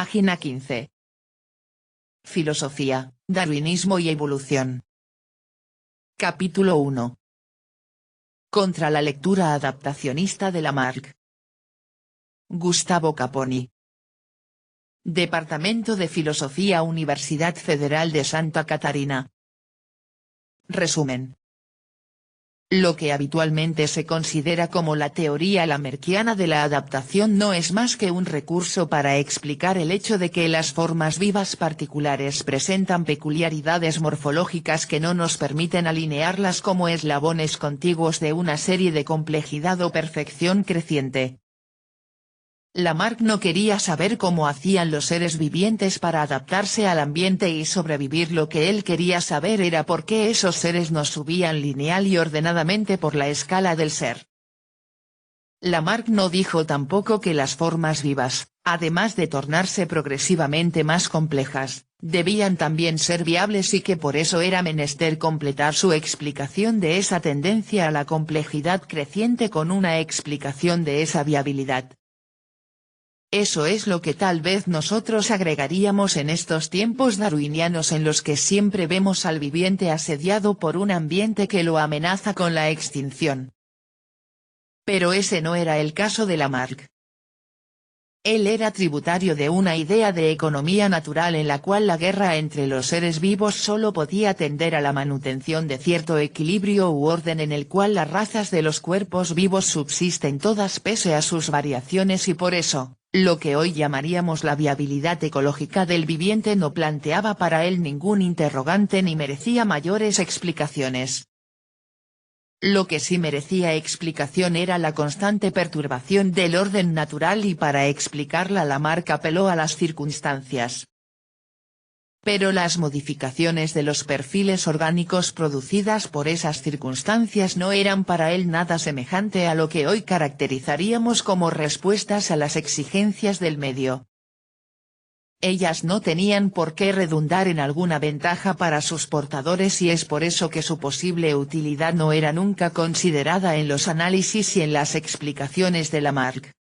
Página 15. Filosofía, darwinismo y evolución. Capítulo 1. Contra la lectura adaptacionista de Lamarck. Gustavo Caponi. Departamento de Filosofía, Universidad Federal de Santa Catarina. Resumen. Lo que habitualmente se considera como la teoría lamarckiana de la adaptación no es más que un recurso para explicar el hecho de que las formas vivas particulares presentan peculiaridades morfológicas que no nos permiten alinearlas como eslabones contiguos de una serie de complejidad o perfección creciente. Lamarck no quería saber cómo hacían los seres vivientes para adaptarse al ambiente y sobrevivir. Lo que él quería saber era por qué esos seres no subían lineal y ordenadamente por la escala del ser. Lamarck no dijo tampoco que las formas vivas, además de tornarse progresivamente más complejas, debían también ser viables y que por eso era menester completar su explicación de esa tendencia a la complejidad creciente con una explicación de esa viabilidad. Eso es lo que tal vez nosotros agregaríamos en estos tiempos darwinianos en los que siempre vemos al viviente asediado por un ambiente que lo amenaza con la extinción. Pero ese no era el caso de Lamarck. Él era tributario de una idea de economía natural en la cual la guerra entre los seres vivos solo podía tender a la manutención de cierto equilibrio u orden en el cual las razas de los cuerpos vivos subsisten todas pese a sus variaciones y por eso, lo que hoy llamaríamos la viabilidad ecológica del viviente no planteaba para él ningún interrogante ni merecía mayores explicaciones. Lo que sí merecía explicación era la constante perturbación del orden natural y para explicarla Lamarck apeló a las circunstancias. Pero las modificaciones de los perfiles orgánicos producidas por esas circunstancias no eran para él nada semejante a lo que hoy caracterizaríamos como respuestas a las exigencias del medio. Ellas no tenían por qué redundar en alguna ventaja para sus portadores y es por eso que su posible utilidad no era nunca considerada en los análisis y en las explicaciones de Lamarck.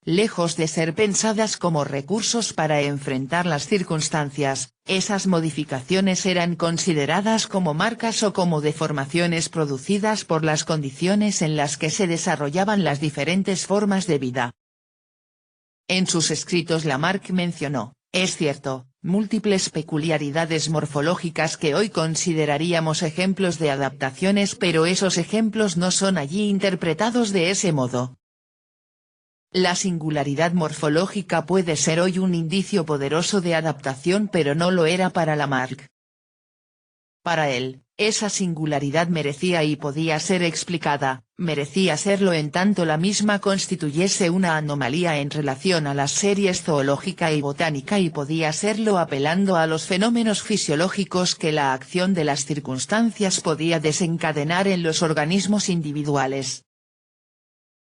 Lejos de ser pensadas como recursos para enfrentar las circunstancias, esas modificaciones eran consideradas como marcas o como deformaciones producidas por las condiciones en las que se desarrollaban las diferentes formas de vida. En sus escritos Lamarck mencionó, es cierto, múltiples peculiaridades morfológicas que hoy consideraríamos ejemplos de adaptaciones, pero esos ejemplos no son allí interpretados de ese modo. La singularidad morfológica puede ser hoy un indicio poderoso de adaptación pero no lo era para Lamarck. Para él, esa singularidad merecía y podía ser explicada, merecía serlo en tanto la misma constituyese una anomalía en relación a las series zoológica y botánica y podía serlo apelando a los fenómenos fisiológicos que la acción de las circunstancias podía desencadenar en los organismos individuales.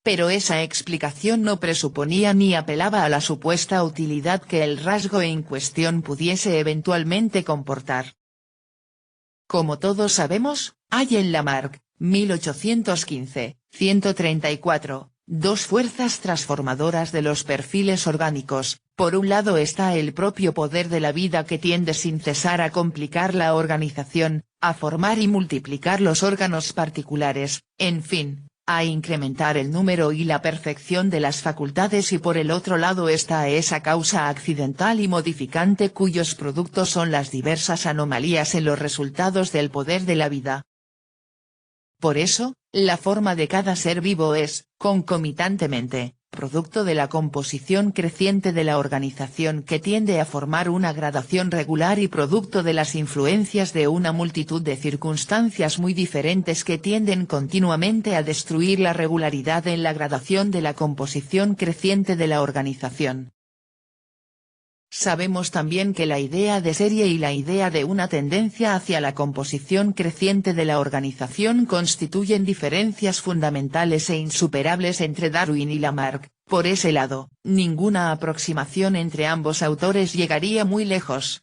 Pero esa explicación no presuponía ni apelaba a la supuesta utilidad que el rasgo en cuestión pudiese eventualmente comportar. Como todos sabemos, hay en Lamarck, 1815, 134, dos fuerzas transformadoras de los perfiles orgánicos. Por un lado está el propio poder de la vida que tiende sin cesar a complicar la organización, a formar y multiplicar los órganos particulares, en fin, a incrementar el número y la perfección de las facultades y por el otro lado está esa causa accidental y modificante cuyos productos son las diversas anomalías en los resultados del poder de la vida. Por eso, la forma de cada ser vivo es, concomitantemente, producto de la composición creciente de la organización que tiende a formar una gradación regular y producto de las influencias de una multitud de circunstancias muy diferentes que tienden continuamente a destruir la regularidad en la gradación de la composición creciente de la organización. Sabemos también que la idea de serie y la idea de una tendencia hacia la composición creciente de la organización constituyen diferencias fundamentales e insuperables entre Darwin y Lamarck. Por ese lado, ninguna aproximación entre ambos autores llegaría muy lejos.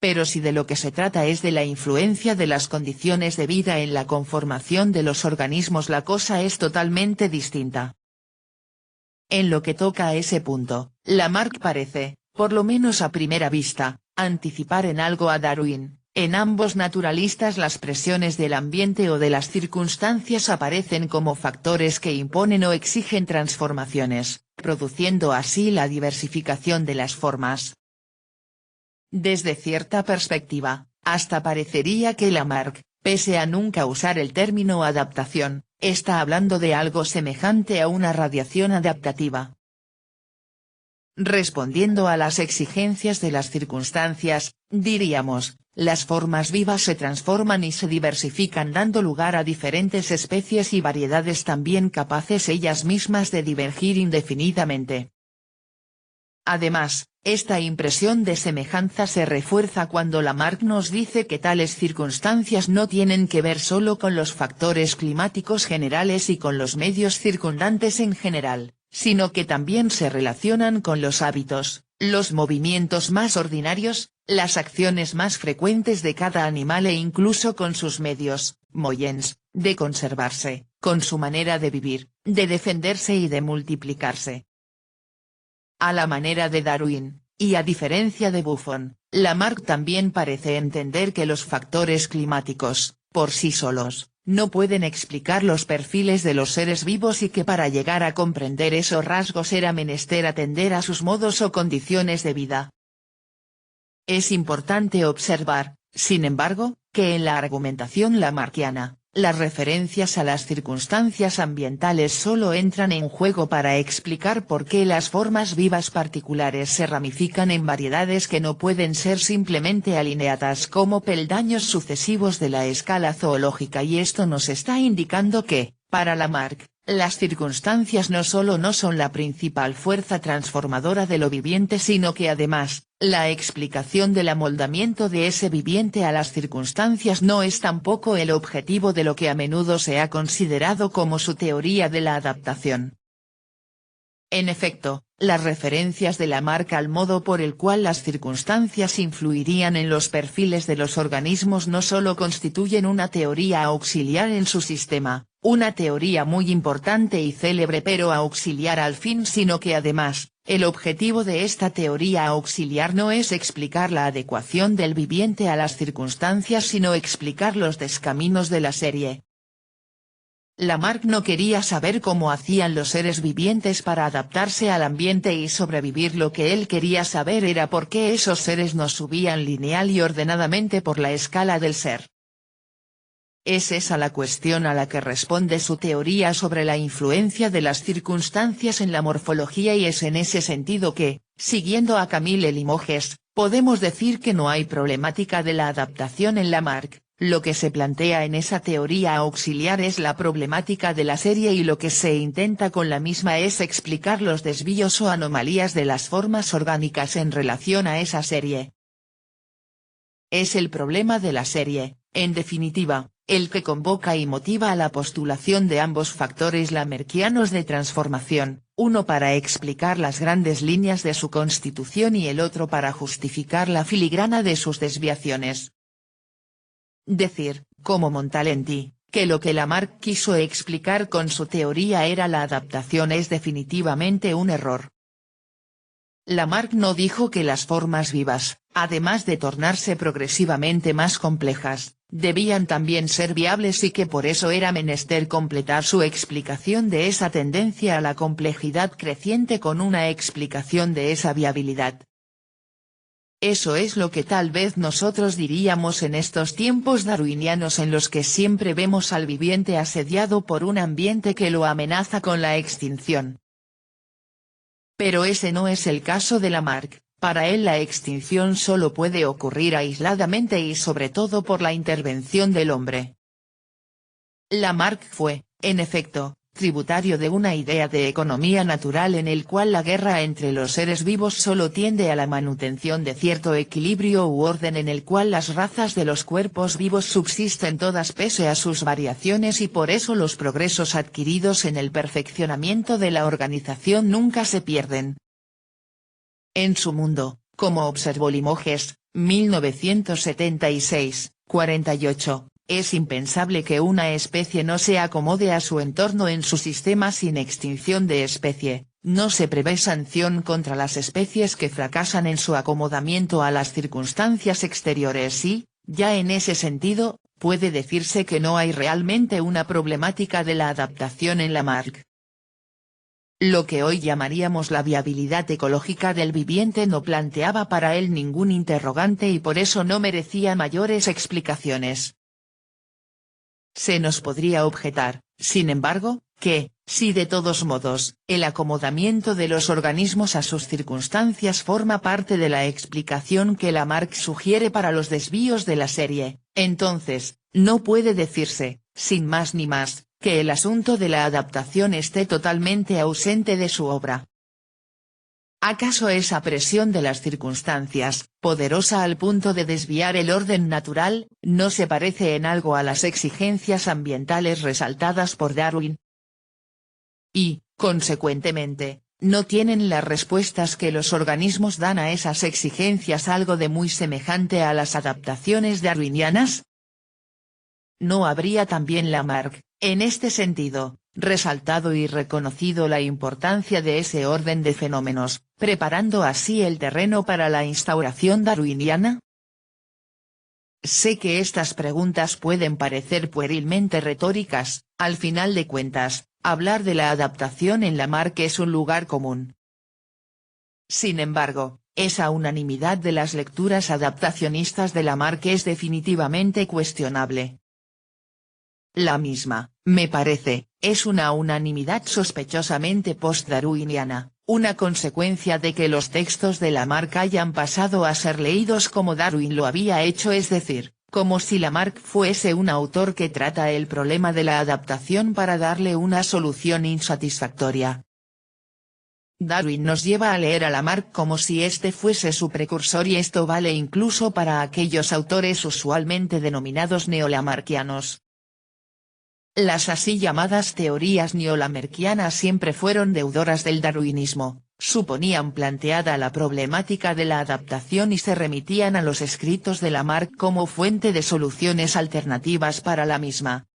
Pero si de lo que se trata es de la influencia de las condiciones de vida en la conformación de los organismos, la cosa es totalmente distinta. En lo que toca a ese punto, Lamarck parece, por lo menos a primera vista, anticipar en algo a Darwin. En ambos naturalistas las presiones del ambiente o de las circunstancias aparecen como factores que imponen o exigen transformaciones, produciendo así la diversificación de las formas. Desde cierta perspectiva, hasta parecería que Lamarck, pese a nunca usar el término adaptación, está hablando de algo semejante a una radiación adaptativa. Respondiendo a las exigencias de las circunstancias, diríamos, las formas vivas se transforman y se diversifican dando lugar a diferentes especies y variedades también capaces ellas mismas de divergir indefinidamente. Además, esta impresión de semejanza se refuerza cuando Lamarck nos dice que tales circunstancias no tienen que ver solo con los factores climáticos generales y con los medios circundantes en general, sino que también se relacionan con los hábitos, los movimientos más ordinarios, las acciones más frecuentes de cada animal e incluso con sus medios, moyens, de conservarse, con su manera de vivir, de defenderse y de multiplicarse. A la manera de Darwin, y a diferencia de Buffon, Lamarck también parece entender que los factores climáticos, por sí solos, no pueden explicar los perfiles de los seres vivos y que para llegar a comprender esos rasgos era menester atender a sus modos o condiciones de vida. Es importante observar, sin embargo, que en la argumentación lamarckiana, las referencias a las circunstancias ambientales solo entran en juego para explicar por qué las formas vivas particulares se ramifican en variedades que no pueden ser simplemente alineadas como peldaños sucesivos de la escala zoológica, y esto nos está indicando que, para Lamarck, las circunstancias no solo no son la principal fuerza transformadora de lo viviente sino que además, la explicación del amoldamiento de ese viviente a las circunstancias no es tampoco el objetivo de lo que a menudo se ha considerado como su teoría de la adaptación. En efecto, las referencias de Lamarck al modo por el cual las circunstancias influirían en los perfiles de los organismos no solo constituyen una teoría auxiliar en su sistema, una teoría muy importante y célebre pero auxiliar al fin, sino que además, el objetivo de esta teoría auxiliar no es explicar la adecuación del viviente a las circunstancias sino explicar los descaminos de la serie. Lamarck no quería saber cómo hacían los seres vivientes para adaptarse al ambiente y sobrevivir, lo que él quería saber era por qué esos seres no subían lineal y ordenadamente por la escala del ser. Es esa la cuestión a la que responde su teoría sobre la influencia de las circunstancias en la morfología, y es en ese sentido que, siguiendo a Camille Limoges, podemos decir que no hay problemática de la adaptación en Lamarck. Lo que se plantea en esa teoría auxiliar es la problemática de la serie y lo que se intenta con la misma es explicar los desvíos o anomalías de las formas orgánicas en relación a esa serie. Es el problema de la serie, en definitiva, el que convoca y motiva a la postulación de ambos factores lamarckianos de transformación, uno para explicar las grandes líneas de su constitución y el otro para justificar la filigrana de sus desviaciones. Decir, como Montalenti, que lo que Lamarck quiso explicar con su teoría era la adaptación es definitivamente un error. Lamarck no dijo que las formas vivas, además de tornarse progresivamente más complejas, debían también ser viables y que por eso era menester completar su explicación de esa tendencia a la complejidad creciente con una explicación de esa viabilidad. Eso es lo que tal vez nosotros diríamos en estos tiempos darwinianos en los que siempre vemos al viviente asediado por un ambiente que lo amenaza con la extinción. Pero ese no es el caso de Lamarck. Para él la extinción solo puede ocurrir aisladamente y sobre todo por la intervención del hombre. Lamarck fue, en efecto, tributario de una idea de economía natural en el cual la guerra entre los seres vivos solo tiende a la manutención de cierto equilibrio u orden en el cual las razas de los cuerpos vivos subsisten todas pese a sus variaciones y por eso los progresos adquiridos en el perfeccionamiento de la organización nunca se pierden. En su mundo, como observó Limoges, 1976, 48. Es impensable que una especie no se acomode a su entorno en su sistema sin extinción de especie, no se prevé sanción contra las especies que fracasan en su acomodamiento a las circunstancias exteriores y, ya en ese sentido, puede decirse que no hay realmente una problemática de la adaptación en Lamarck. Lo que hoy llamaríamos la viabilidad ecológica del viviente no planteaba para él ningún interrogante y por eso no merecía mayores explicaciones. Se nos podría objetar, sin embargo, que, si de todos modos, el acomodamiento de los organismos a sus circunstancias forma parte de la explicación que Lamarck sugiere para los desvíos de la serie, entonces, no puede decirse, sin más ni más, que el asunto de la adaptación esté totalmente ausente de su obra. ¿Acaso esa presión de las circunstancias, poderosa al punto de desviar el orden natural, no se parece en algo a las exigencias ambientales resaltadas por Darwin? Y, consecuentemente, ¿no tienen las respuestas que los organismos dan a esas exigencias algo de muy semejante a las adaptaciones darwinianas? ¿No habría también Lamarck, en este sentido, resaltado y reconocido la importancia de ese orden de fenómenos, preparando así el terreno para la instauración darwiniana? Sé que estas preguntas pueden parecer puerilmente retóricas, al final de cuentas, hablar de la adaptación en Lamarck es un lugar común. Sin embargo, esa unanimidad de las lecturas adaptacionistas de Lamarck es definitivamente cuestionable. La misma, me parece, es una unanimidad sospechosamente post-darwiniana, una consecuencia de que los textos de Lamarck hayan pasado a ser leídos como Darwin lo había hecho, es decir, como si Lamarck fuese un autor que trata el problema de la adaptación para darle una solución insatisfactoria. Darwin nos lleva a leer a Lamarck como si este fuese su precursor y esto vale incluso para aquellos autores usualmente denominados neolamarckianos. Las así llamadas teorías neolamarckianas siempre fueron deudoras del darwinismo, suponían planteada la problemática de la adaptación y se remitían a los escritos de Lamarck como fuente de soluciones alternativas para la misma.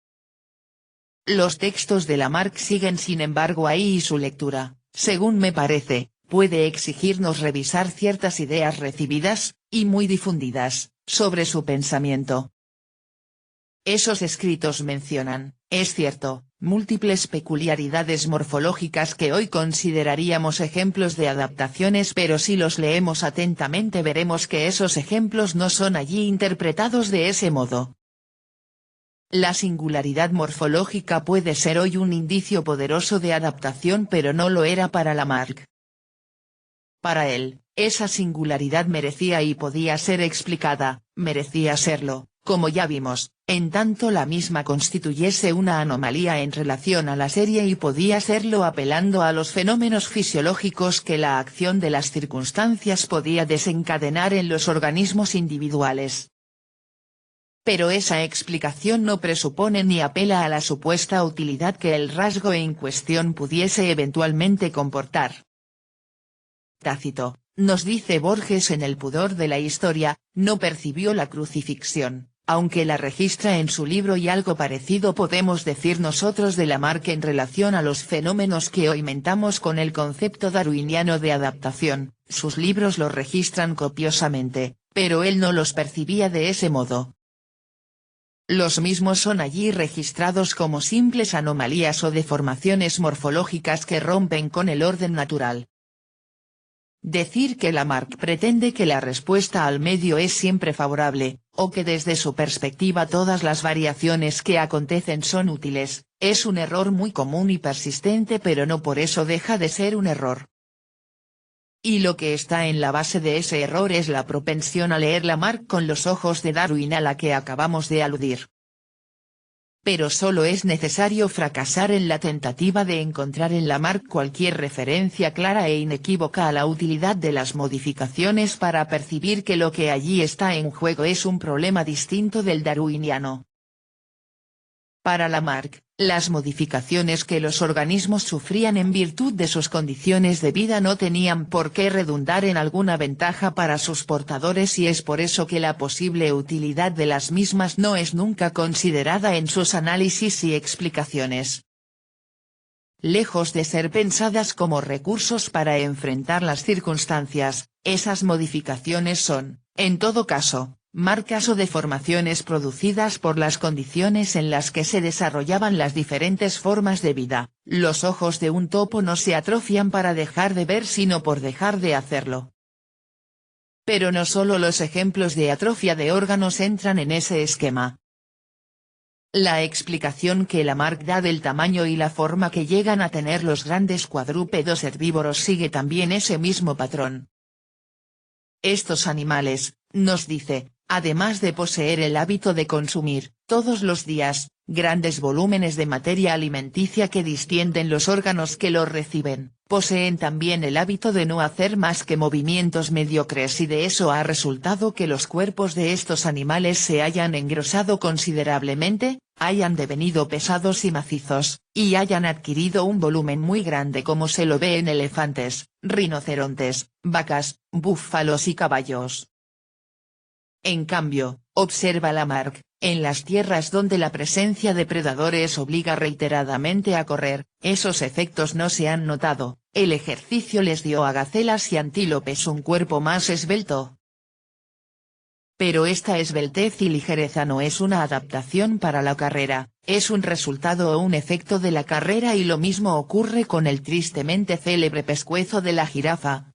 Los textos de Lamarck siguen sin embargo ahí y su lectura, según me parece, puede exigirnos revisar ciertas ideas recibidas, y muy difundidas, sobre su pensamiento. Esos escritos mencionan, es cierto, múltiples peculiaridades morfológicas que hoy consideraríamos ejemplos de adaptaciones, pero si los leemos atentamente veremos que esos ejemplos no son allí interpretados de ese modo. La singularidad morfológica puede ser hoy un indicio poderoso de adaptación, pero no lo era para Lamarck. Para él, esa singularidad merecía y podía ser explicada, merecía serlo, como ya vimos, en tanto la misma constituyese una anomalía en relación a la serie y podía serlo apelando a los fenómenos fisiológicos que la acción de las circunstancias podía desencadenar en los organismos individuales. Pero esa explicación no presupone ni apela a la supuesta utilidad que el rasgo en cuestión pudiese eventualmente comportar. Tácito, nos dice Borges en El pudor de la historia, no percibió la crucifixión, aunque la registra en su libro, y algo parecido podemos decir nosotros de Lamarck en relación a los fenómenos que hoy mentamos con el concepto darwiniano de adaptación. Sus libros los registran copiosamente, pero él no los percibía de ese modo. Los mismos son allí registrados como simples anomalías o deformaciones morfológicas que rompen con el orden natural. Decir que Lamarck pretende que la respuesta al medio es siempre favorable, o que desde su perspectiva todas las variaciones que acontecen son útiles, es un error muy común y persistente, pero no por eso deja de ser un error. Y lo que está en la base de ese error es la propensión a leer Lamarck con los ojos de Darwin a la que acabamos de aludir. Pero solo es necesario fracasar en la tentativa de encontrar en Lamarck cualquier referencia clara e inequívoca a la utilidad de las modificaciones para percibir que lo que allí está en juego es un problema distinto del darwiniano. Para Lamarck, las modificaciones que los organismos sufrían en virtud de sus condiciones de vida no tenían por qué redundar en alguna ventaja para sus portadores, y es por eso que la posible utilidad de las mismas no es nunca considerada en sus análisis y explicaciones. lejos de ser pensadas como recursos para enfrentar las circunstancias, esas modificaciones son, en todo caso, marcas o deformaciones producidas por las condiciones en las que se desarrollaban las diferentes formas de vida. Los ojos de un topo no se atrofian para dejar de ver sino por dejar de hacerlo. Pero no solo los ejemplos de atrofia de órganos entran en ese esquema. La explicación que Lamarck da del tamaño y la forma que llegan a tener los grandes cuadrúpedos herbívoros sigue también ese mismo patrón. Estos animales, nos dice, además de poseer el hábito de consumir, todos los días, grandes volúmenes de materia alimenticia que distienden los órganos que los reciben, poseen también el hábito de no hacer más que movimientos mediocres y de eso ha resultado que los cuerpos de estos animales se hayan engrosado considerablemente, hayan devenido pesados y macizos, y hayan adquirido un volumen muy grande como se lo ve en elefantes, rinocerontes, vacas, búfalos y caballos. En cambio, observa Lamarck, en las tierras donde la presencia de predadores obliga reiteradamente a correr, esos efectos no se han notado, el ejercicio les dio a gacelas y antílopes un cuerpo más esbelto. Pero esta esbeltez y ligereza no es una adaptación para la carrera, es un resultado o un efecto de la carrera y lo mismo ocurre con el tristemente célebre pescuezo de la jirafa.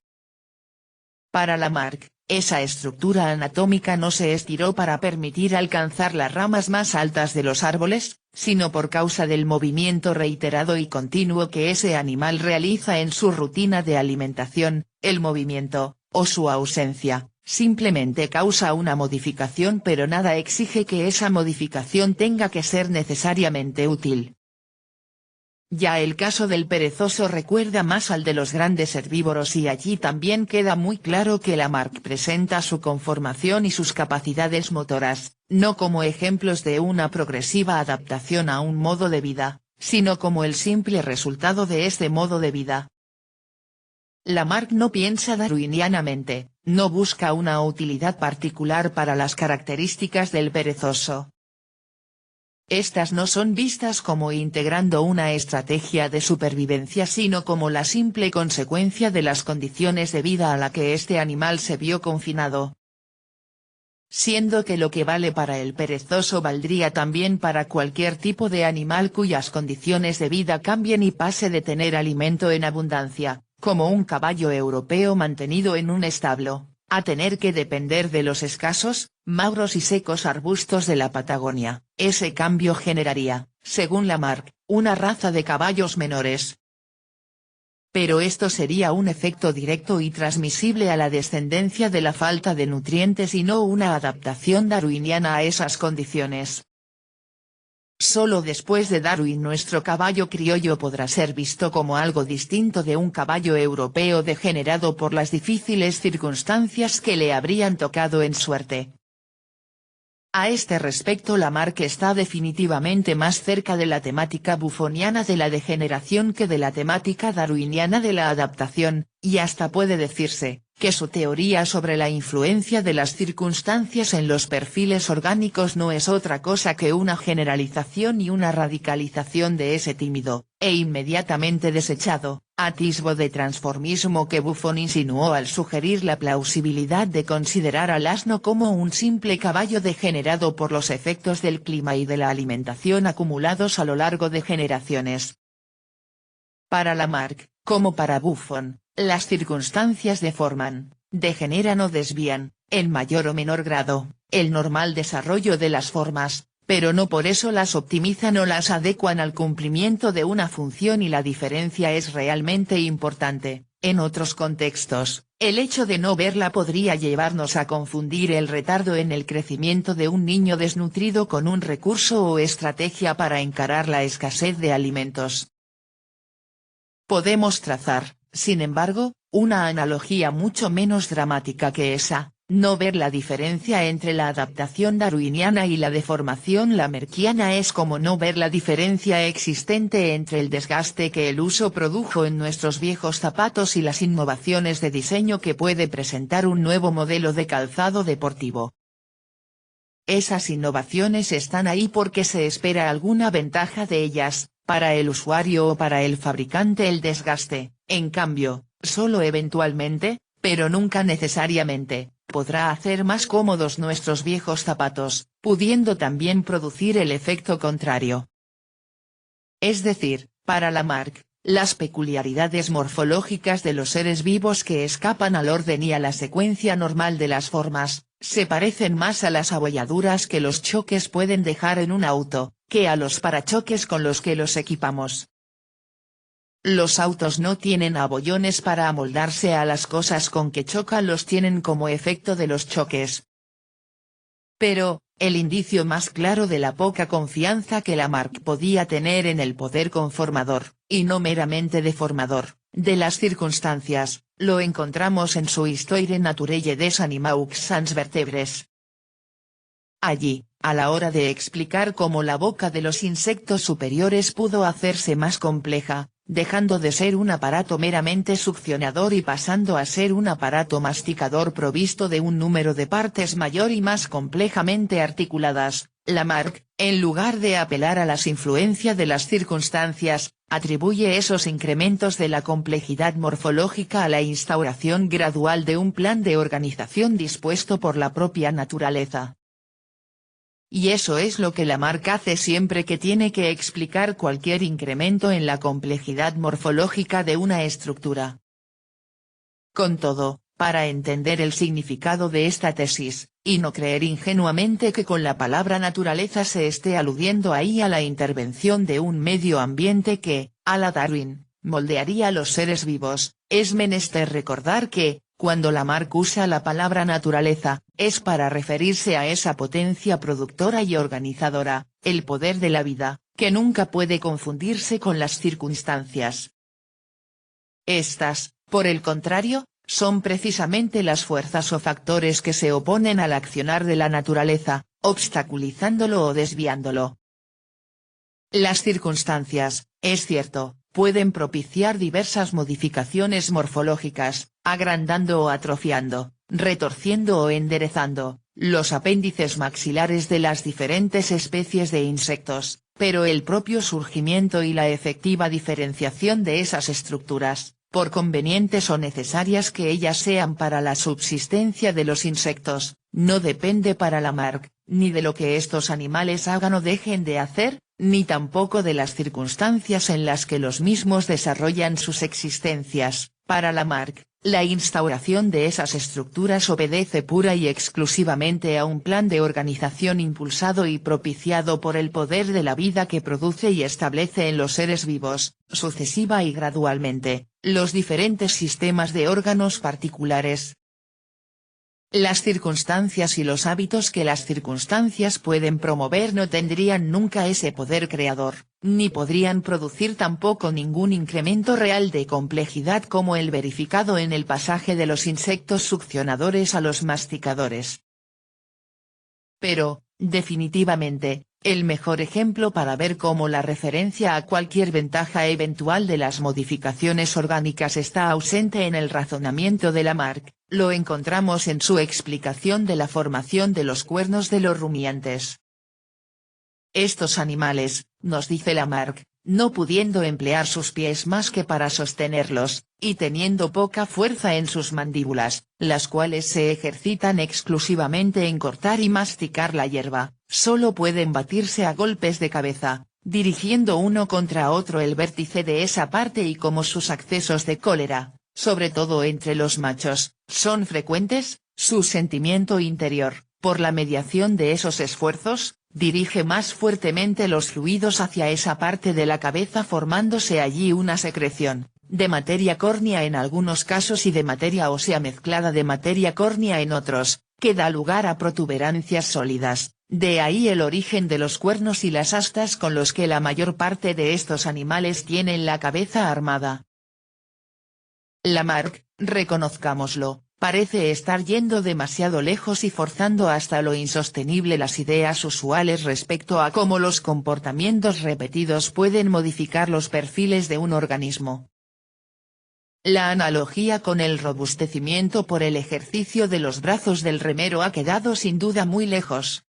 Para Lamarck, esa estructura anatómica no se estiró para permitir alcanzar las ramas más altas de los árboles, sino por causa del movimiento reiterado y continuo que ese animal realiza en su rutina de alimentación, el movimiento, o su ausencia, simplemente causa una modificación pero nada exige que esa modificación tenga que ser necesariamente útil. Ya el caso del perezoso recuerda más al de los grandes herbívoros y allí también queda muy claro que Lamarck presenta su conformación y sus capacidades motoras, no como ejemplos de una progresiva adaptación a un modo de vida, sino como el simple resultado de este modo de vida. Lamarck no piensa darwinianamente, no busca una utilidad particular para las características del perezoso. Estas no son vistas como integrando una estrategia de supervivencia sino como la simple consecuencia de las condiciones de vida a la que este animal se vio confinado. Siendo que lo que vale para el perezoso valdría también para cualquier tipo de animal cuyas condiciones de vida cambien y pase de tener alimento en abundancia, como un caballo europeo mantenido en un establo, a tener que depender de los escasos, magros y secos arbustos de la Patagonia, ese cambio generaría, según Lamarck, una raza de caballos menores. Pero esto sería un efecto directo y transmisible a la descendencia de la falta de nutrientes y no una adaptación darwiniana a esas condiciones. Solo después de Darwin nuestro caballo criollo podrá ser visto como algo distinto de un caballo europeo degenerado por las difíciles circunstancias que le habrían tocado en suerte. A este respecto Lamarck está definitivamente más cerca de la temática buffoniana de la degeneración que de la temática darwiniana de la adaptación, y hasta puede decirse, que su teoría sobre la influencia de las circunstancias en los perfiles orgánicos no es otra cosa que una generalización y una radicalización de ese tímido, e inmediatamente desechado, atisbo de transformismo que Buffon insinuó al sugerir la plausibilidad de considerar al asno como un simple caballo degenerado por los efectos del clima y de la alimentación acumulados a lo largo de generaciones. Para Lamarck, como para Buffon, las circunstancias deforman, degeneran o desvían, en mayor o menor grado, el normal desarrollo de las formas, pero no por eso las optimizan o las adecuan al cumplimiento de una función y la diferencia es realmente importante. En otros contextos, el hecho de no verla podría llevarnos a confundir el retardo en el crecimiento de un niño desnutrido con un recurso o estrategia para encarar la escasez de alimentos. Podemos trazar, sin embargo, una analogía mucho menos dramática que esa, no ver la diferencia entre la adaptación darwiniana y la deformación lamarckiana es como no ver la diferencia existente entre el desgaste que el uso produjo en nuestros viejos zapatos y las innovaciones de diseño que puede presentar un nuevo modelo de calzado deportivo. Esas innovaciones están ahí porque se espera alguna ventaja de ellas, para el usuario o para el fabricante el desgaste, en cambio, solo eventualmente, pero nunca necesariamente, podrá hacer más cómodos nuestros viejos zapatos, pudiendo también producir el efecto contrario. Es decir, para Lamarck, las peculiaridades morfológicas de los seres vivos que escapan al orden y a la secuencia normal de las formas, se parecen más a las abolladuras que los choques pueden dejar en un auto, que a los parachoques con los que los equipamos. Los autos no tienen abollones para amoldarse a las cosas con que chocan, los tienen como efecto de los choques. Pero, el indicio más claro de la poca confianza que Lamarck podía tener en el poder conformador, y no meramente deformador, de las circunstancias, lo encontramos en su Histoire naturelle des animaux sans vertebres. Allí, a la hora de explicar cómo la boca de los insectos superiores pudo hacerse más compleja, dejando de ser un aparato meramente succionador y pasando a ser un aparato masticador provisto de un número de partes mayor y más complejamente articuladas, Lamarck, en lugar de apelar a las influencias de las circunstancias, atribuye esos incrementos de la complejidad morfológica a la instauración gradual de un plan de organización dispuesto por la propia naturaleza. Y eso es lo que Lamarck hace siempre que tiene que explicar cualquier incremento en la complejidad morfológica de una estructura. Con todo, para entender el significado de esta tesis, y no creer ingenuamente que con la palabra naturaleza se esté aludiendo ahí a la intervención de un medio ambiente que, a la Darwin, moldearía a los seres vivos, es menester recordar que, cuando Lamarck usa la palabra naturaleza, es para referirse a esa potencia productora y organizadora, el poder de la vida, que nunca puede confundirse con las circunstancias. Estas, por el contrario, son precisamente las fuerzas o factores que se oponen al accionar de la naturaleza, obstaculizándolo o desviándolo. Las circunstancias, es cierto, pueden propiciar diversas modificaciones morfológicas, agrandando o atrofiando, retorciendo o enderezando, los apéndices maxilares de las diferentes especies de insectos, pero el propio surgimiento y la efectiva diferenciación de esas estructuras, por convenientes o necesarias que ellas sean para la subsistencia de los insectos, no depende para Lamarck, ni de lo que estos animales hagan o dejen de hacer, ni tampoco de las circunstancias en las que los mismos desarrollan sus existencias. Para Lamarck, la instauración de esas estructuras obedece pura y exclusivamente a un plan de organización impulsado y propiciado por el poder de la vida que produce y establece en los seres vivos, sucesiva y gradualmente, los diferentes sistemas de órganos particulares. Las circunstancias y los hábitos que las circunstancias pueden promover no tendrían nunca ese poder creador, ni podrían producir tampoco ningún incremento real de complejidad como el verificado en el pasaje de los insectos succionadores a los masticadores. Pero, definitivamente, el mejor ejemplo para ver cómo la referencia a cualquier ventaja eventual de las modificaciones orgánicas está ausente en el razonamiento de Lamarck, lo encontramos en su explicación de la formación de los cuernos de los rumiantes. Estos animales, nos dice Lamarck, no pudiendo emplear sus pies más que para sostenerlos, y teniendo poca fuerza en sus mandíbulas, las cuales se ejercitan exclusivamente en cortar y masticar la hierba, solo pueden batirse a golpes de cabeza, dirigiendo uno contra otro el vértice de esa parte, y como sus accesos de cólera, sobre todo entre los machos, son frecuentes, su sentimiento interior, por la mediación de esos esfuerzos, dirige más fuertemente los fluidos hacia esa parte de la cabeza, formándose allí una secreción, de materia córnea en algunos casos y de materia ósea mezclada de materia córnea en otros, que da lugar a protuberancias sólidas, de ahí el origen de los cuernos y las astas con los que la mayor parte de estos animales tienen la cabeza armada. Lamarck, reconozcámoslo, parece estar yendo demasiado lejos y forzando hasta lo insostenible las ideas usuales respecto a cómo los comportamientos repetidos pueden modificar los perfiles de un organismo. La analogía con el robustecimiento por el ejercicio de los brazos del remero ha quedado sin duda muy lejos.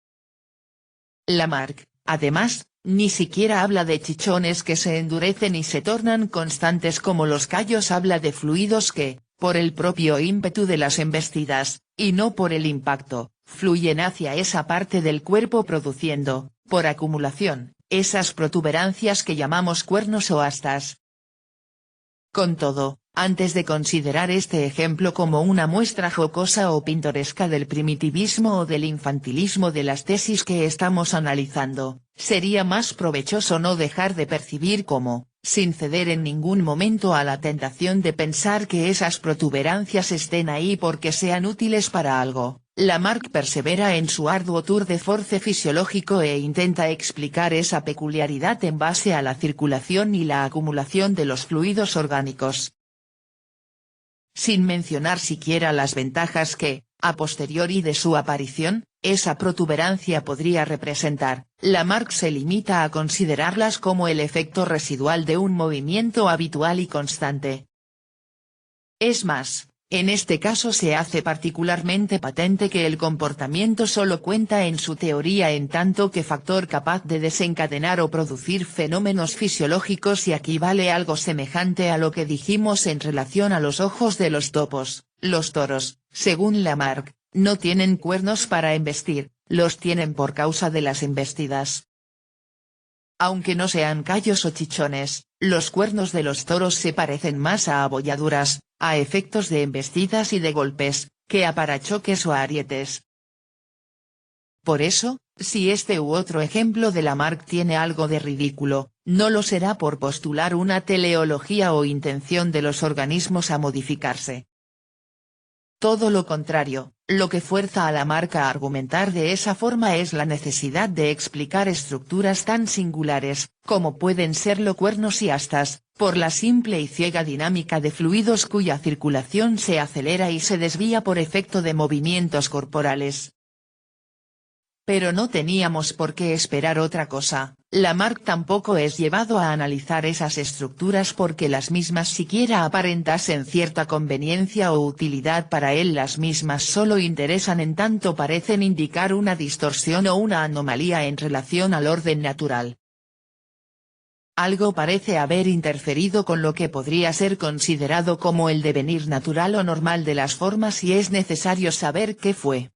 Lamarck, además, ni siquiera habla de chichones que se endurecen y se tornan constantes como los callos, habla de fluidos que, por el propio ímpetu de las embestidas, y no por el impacto, fluyen hacia esa parte del cuerpo produciendo, por acumulación, esas protuberancias que llamamos cuernos o astas. Con todo, antes de considerar este ejemplo como una muestra jocosa o pintoresca del primitivismo o del infantilismo de las tesis que estamos analizando, sería más provechoso no dejar de percibir cómo, sin ceder en ningún momento a la tentación de pensar que esas protuberancias estén ahí porque sean útiles para algo, Lamarck persevera en su arduo tour de force fisiológico e intenta explicar esa peculiaridad en base a la circulación y la acumulación de los fluidos orgánicos. Sin mencionar siquiera las ventajas que, a posteriori de su aparición, esa protuberancia podría representar, Lamarck se limita a considerarlas como el efecto residual de un movimiento habitual y constante. Es más, en este caso se hace particularmente patente que el comportamiento solo cuenta en su teoría en tanto que factor capaz de desencadenar o producir fenómenos fisiológicos, y aquí vale algo semejante a lo que dijimos en relación a los ojos de los topos. Los toros, según Lamarck, no tienen cuernos para embestir, los tienen por causa de las embestidas. Aunque no sean callos o chichones, los cuernos de los toros se parecen más a abolladuras, a efectos de embestidas y de golpes, que a parachoques o arietes. Por eso, si este u otro ejemplo de Lamarck tiene algo de ridículo, no lo será por postular una teleología o intención de los organismos a modificarse. Todo lo contrario, lo que fuerza a Lamarck a argumentar de esa forma es la necesidad de explicar estructuras tan singulares, como pueden serlo cuernos y astas, por la simple y ciega dinámica de fluidos cuya circulación se acelera y se desvía por efecto de movimientos corporales. Pero no teníamos por qué esperar otra cosa. Lamarck tampoco es llevado a analizar esas estructuras porque las mismas siquiera aparentasen cierta conveniencia o utilidad para él. Las mismas solo interesan en tanto parecen indicar una distorsión o una anomalía en relación al orden natural. Algo parece haber interferido con lo que podría ser considerado como el devenir natural o normal de las formas, y es necesario saber qué fue.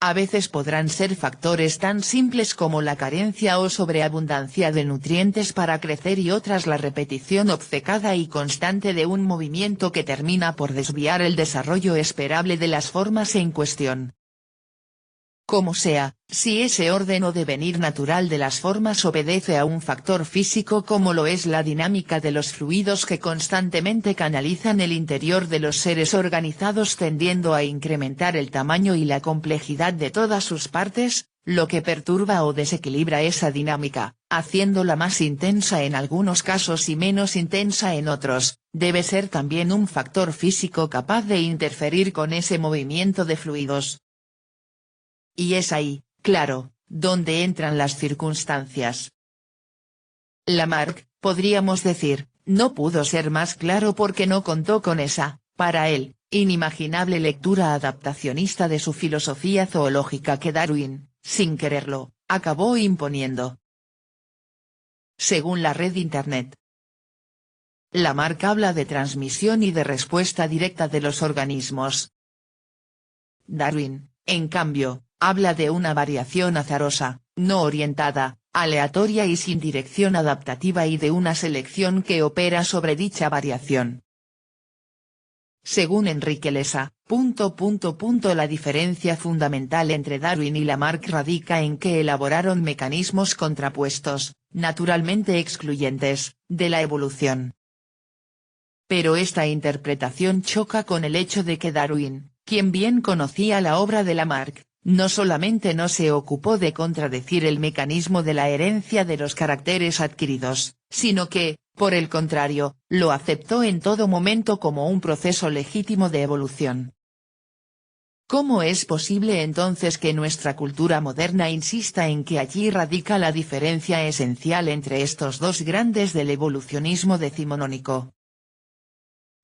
A veces podrán ser factores tan simples como la carencia o sobreabundancia de nutrientes para crecer, y otras la repetición obcecada y constante de un movimiento que termina por desviar el desarrollo esperable de las formas en cuestión. Como sea, si ese orden o devenir natural de las formas obedece a un factor físico como lo es la dinámica de los fluidos que constantemente canalizan el interior de los seres organizados, tendiendo a incrementar el tamaño y la complejidad de todas sus partes, lo que perturba o desequilibra esa dinámica, haciéndola más intensa en algunos casos y menos intensa en otros, debe ser también un factor físico capaz de interferir con ese movimiento de fluidos. Y es ahí, claro, donde entran las circunstancias. Lamarck, podríamos decir, no pudo ser más claro porque no contó con esa, para él, inimaginable lectura adaptacionista de su filosofía zoológica que Darwin, sin quererlo, acabó imponiendo. Según la red Internet, Lamarck habla de transmisión y de respuesta directa de los organismos. Darwin, en cambio, habla de una variación azarosa, no orientada, aleatoria y sin dirección adaptativa, y de una selección que opera sobre dicha variación. Según Enrique Lessa, la diferencia fundamental entre Darwin y Lamarck radica en que elaboraron mecanismos contrapuestos, naturalmente excluyentes, de la evolución. Pero esta interpretación choca con el hecho de que Darwin, quien bien conocía la obra de Lamarck, no solamente no se ocupó de contradecir el mecanismo de la herencia de los caracteres adquiridos, sino que, por el contrario, lo aceptó en todo momento como un proceso legítimo de evolución. ¿Cómo es posible entonces que nuestra cultura moderna insista en que allí radica la diferencia esencial entre estos dos grandes del evolucionismo decimonónico?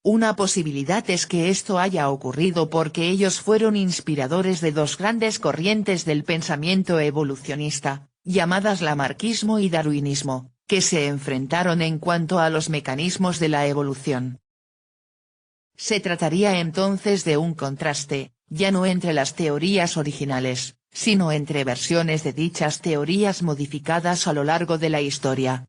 Una posibilidad es que esto haya ocurrido porque ellos fueron inspiradores de dos grandes corrientes del pensamiento evolucionista, llamadas lamarquismo y darwinismo, que se enfrentaron en cuanto a los mecanismos de la evolución. Se trataría entonces de un contraste, ya no entre las teorías originales, sino entre versiones de dichas teorías modificadas a lo largo de la historia.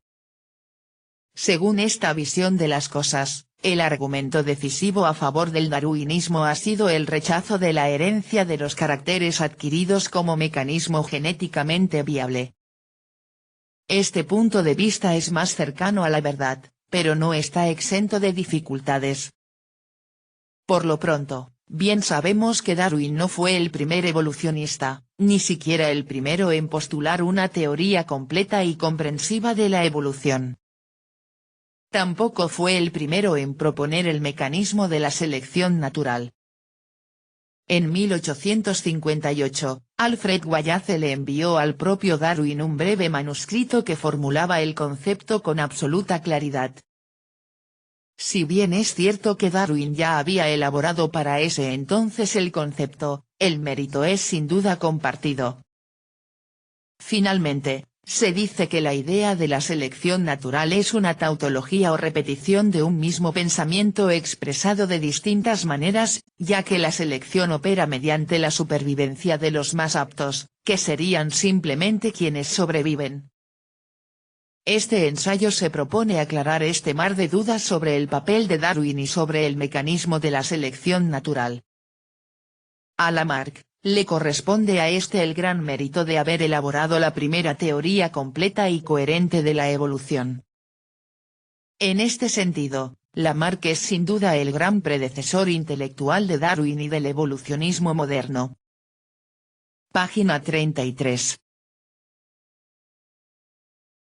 Según esta visión de las cosas, el argumento decisivo a favor del darwinismo ha sido el rechazo de la herencia de los caracteres adquiridos como mecanismo genéticamente viable. Este punto de vista es más cercano a la verdad, pero no está exento de dificultades. Por lo pronto, bien sabemos que Darwin no fue el primer evolucionista, ni siquiera el primero en postular una teoría completa y comprensiva de la evolución. Tampoco fue el primero en proponer el mecanismo de la selección natural. En 1858, Alfred Wallace le envió al propio Darwin un breve manuscrito que formulaba el concepto con absoluta claridad. Si bien es cierto que Darwin ya había elaborado para ese entonces el concepto, el mérito es sin duda compartido. Finalmente, se dice que la idea de la selección natural es una tautología o repetición de un mismo pensamiento expresado de distintas maneras, ya que la selección opera mediante la supervivencia de los más aptos, que serían simplemente quienes sobreviven. Este ensayo se propone aclarar este mar de dudas sobre el papel de Darwin y sobre el mecanismo de la selección natural. A Lamarck le corresponde a este el gran mérito de haber elaborado la primera teoría completa y coherente de la evolución. En este sentido, Lamarck es sin duda el gran predecesor intelectual de Darwin y del evolucionismo moderno. Página 33.